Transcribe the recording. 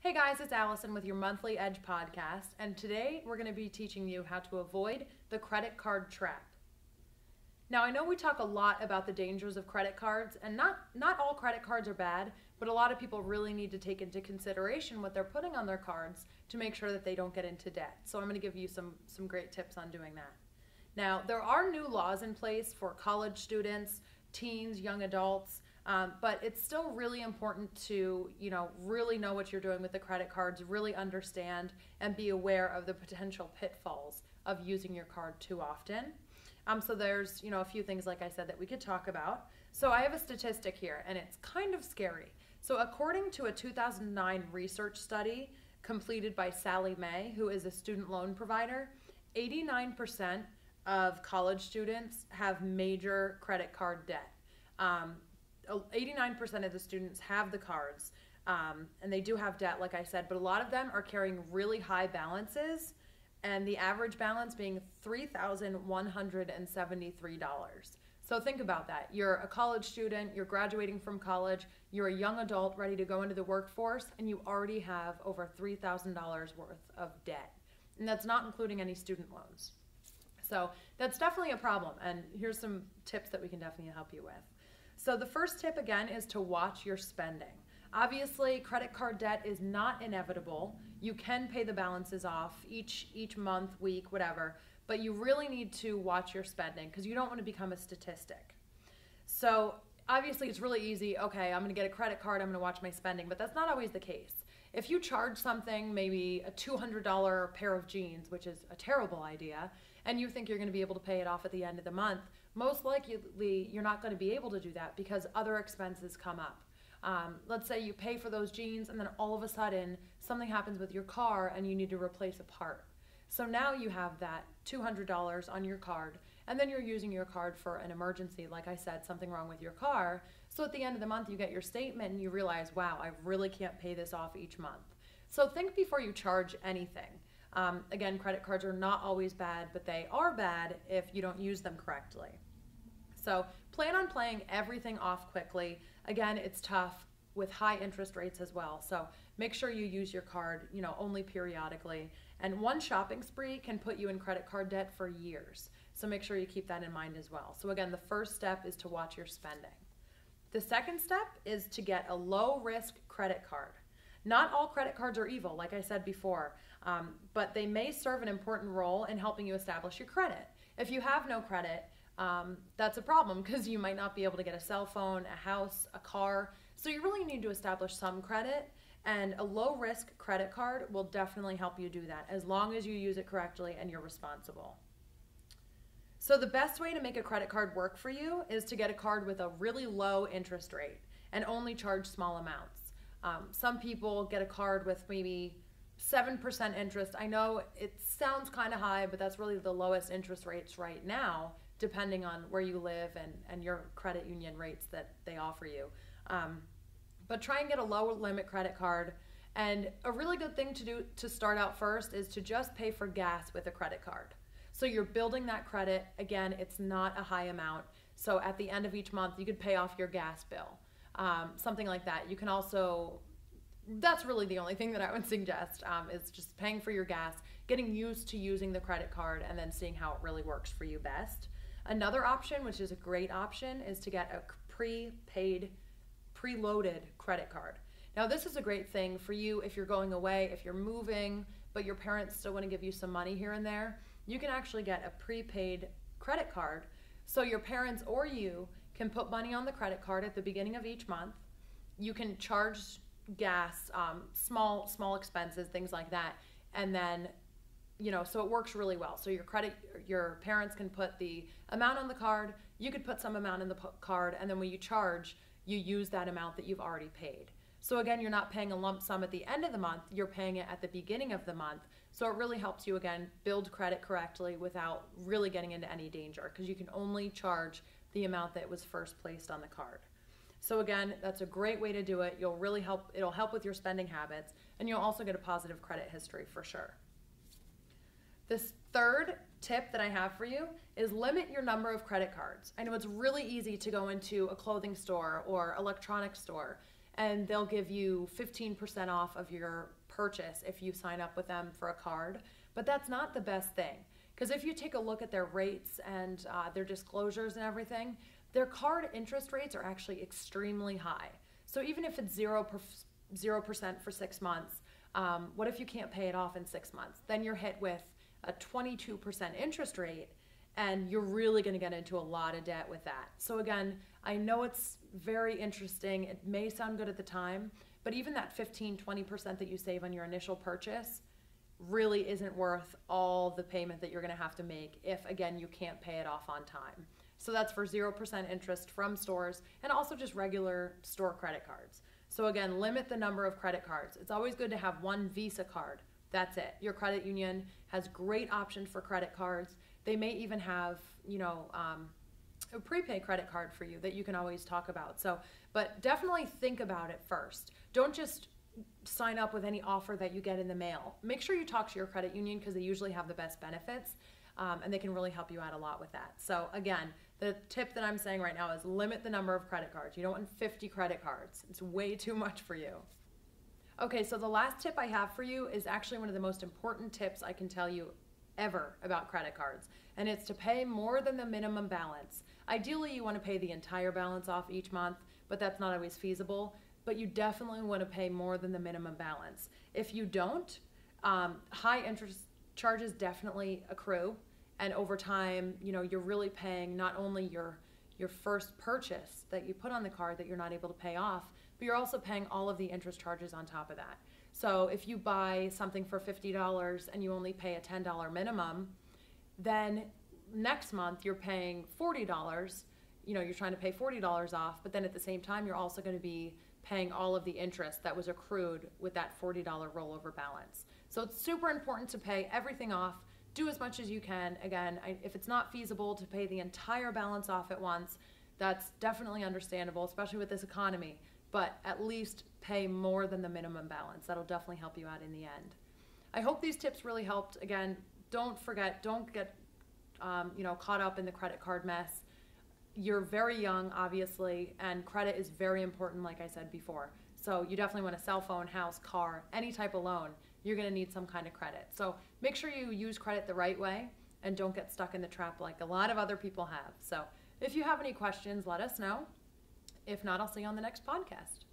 Hey guys, it's Allison with your monthly Edge podcast, and today we're going to be teaching you how to avoid the credit card trap. Now, I know we talk a lot about the dangers of credit cards, and not all credit cards are bad, but a lot of people really need to take into consideration what they're putting on their cards to make sure that they don't get into debt. So I'm going to give you some great tips on doing that. Now, there are new laws in place for college students, teens, young adults, but it's still really important to, really know what you're doing with the credit cards, really understand and be aware of the potential pitfalls of using your card too often. So there's, a few things, like I said, that we could talk about. So I have a statistic here, and it's kind of scary. So according to a 2009 research study completed by Sally May, who is a student loan provider, 89% of college students have major credit card debt. 89% of the students have the cards, and they do have debt, like I said, but a lot of them are carrying really high balances, and the average balance being $3,173. So think about that. You're a college student, you're graduating from college, you're a young adult ready to go into the workforce, and you already have over $3,000 worth of debt. And that's not including any student loans. So that's definitely a problem, and here's some tips that we can definitely help you with. So the first tip, again, is to watch your spending. Obviously, credit card debt is not inevitable. You can pay the balances off each month, week, whatever, but you really need to watch your spending because you don't want to become a statistic. So obviously, it's really easy. Okay, I'm going to get a credit card, I'm going to watch my spending, but that's not always the case. If you charge something, maybe a $200 pair of jeans, which is a terrible idea, and you think you're going to be able to pay it off at the end of the month, most likely you're not going to be able to do that because other expenses come up. Let's say you pay for those jeans and then all of a sudden something happens with your car and you need to replace a part. So now you have that $200 on your card, and then you're using your card for an emergency, like I said, something wrong with your car. So at the end of the month you get your statement and you realize, wow, I really can't pay this off each month. So think before you charge anything. Again, credit cards are not always bad, but they are bad if you don't use them correctly. So plan on paying everything off quickly. Again, it's tough with high interest rates as well. So make sure you use your card, only periodically. And one shopping spree can put you in credit card debt for years. So make sure you keep that in mind as well. So again, the first step is to watch your spending. The second step is to get a low risk credit card. Not all credit cards are evil, like I said before, but they may serve an important role in helping you establish your credit. If you have no credit, that's a problem because you might not be able to get a cell phone, a house, a car. So you really need to establish some credit, and a low risk credit card will definitely help you do that as long as you use it correctly and you're responsible. So the best way to make a credit card work for you is to get a card with a really low interest rate and only charge small amounts. Some people get a card with maybe 7% interest. I know it sounds kind of high, but that's really the lowest interest rates right now, depending on where you live and your credit union rates that they offer you. But try and get a low limit credit card. And a really good thing to do to start out first is to just pay for gas with a credit card. So you're building that credit. Again, it's not a high amount. So at the end of each month, you could pay off your gas bill. Something like that. You can also, that's really the only thing that I would suggest, is just paying for your gas, getting used to using the credit card, and then seeing how it really works for you best. Another option, which is a great option, is to get a prepaid, preloaded credit card. Now this is a great thing for you if you're going away, if you're moving, but your parents still want to give you some money here and there. You can actually get a prepaid credit card, so your parents or you can put money on the credit card at the beginning of each month. You can charge gas, small expenses, things like that, and then so it works really well. So your parents can put the amount on the card, you could put some amount in the card, and then when you charge, you use that amount that you've already paid. So again, you're not paying a lump sum at the end of the month, you're paying it at the beginning of the month. So it really helps you, again, build credit correctly without really getting into any danger, because you can only charge the amount that was first placed on the card. So again, that's a great way to do it. It'll help with your spending habits, and you'll also get a positive credit history for sure. This third tip that I have for you is limit your number of credit cards. I know it's really easy to go into a clothing store or electronics store and they'll give you 15% off of your purchase if you sign up with them for a card. But that's not the best thing, because if you take a look at their rates and their disclosures and everything, their card interest rates are actually extremely high. So even if it's 0% for 6 months, what if you can't pay it off in 6 months? Then you're hit with a 22% interest rate, and you're really going to get into a lot of debt with that. So again, I know it's very interesting. It may sound good at the time, but even that 15-20% that you save on your initial purchase really isn't worth all the payment that you're going to have to make if, again, you can't pay it off on time. So that's for 0% interest from stores, and also just regular store credit cards. So again, limit the number of credit cards. It's always good to have one Visa card. That's it. Your credit union has great options for credit cards. They may even have, a prepaid credit card for you that you can always talk about. So, but definitely think about it first. Don't just sign up with any offer that you get in the mail. Make sure you talk to your credit union, because they usually have the best benefits, and they can really help you out a lot with that. So again, the tip that I'm saying right now is limit the number of credit cards. You don't want 50 credit cards. It's way too much for you. Okay, so the last tip I have for you is actually one of the most important tips I can tell you ever about credit cards, and it's to pay more than the minimum balance. Ideally, you want to pay the entire balance off each month, but that's not always feasible. But you definitely want to pay more than the minimum balance. If you don't, high interest charges definitely accrue, and over time, you're really paying not only your first purchase that you put on the card that you're not able to pay off, but you're also paying all of the interest charges on top of that. So if you buy something for $50 and you only pay a $10 minimum, then next month you're paying $40. You're trying to pay $40 off, but then at the same time, you're also going to be paying all of the interest that was accrued with that $40 rollover balance. So it's super important to pay everything off. Do as much as you can. Again, if it's not feasible to pay the entire balance off at once, that's definitely understandable, especially with this economy. But at least pay more than the minimum balance. That'll definitely help you out in the end. I hope these tips really helped. Again, don't forget, don't get caught up in the credit card mess. You're very young, obviously, and credit is very important, like I said before. So you definitely want a cell phone, house, car, any type of loan. You're going to need some kind of credit. So make sure you use credit the right way and don't get stuck in the trap like a lot of other people have. So if you have any questions, let us know. If not, I'll see you on the next podcast.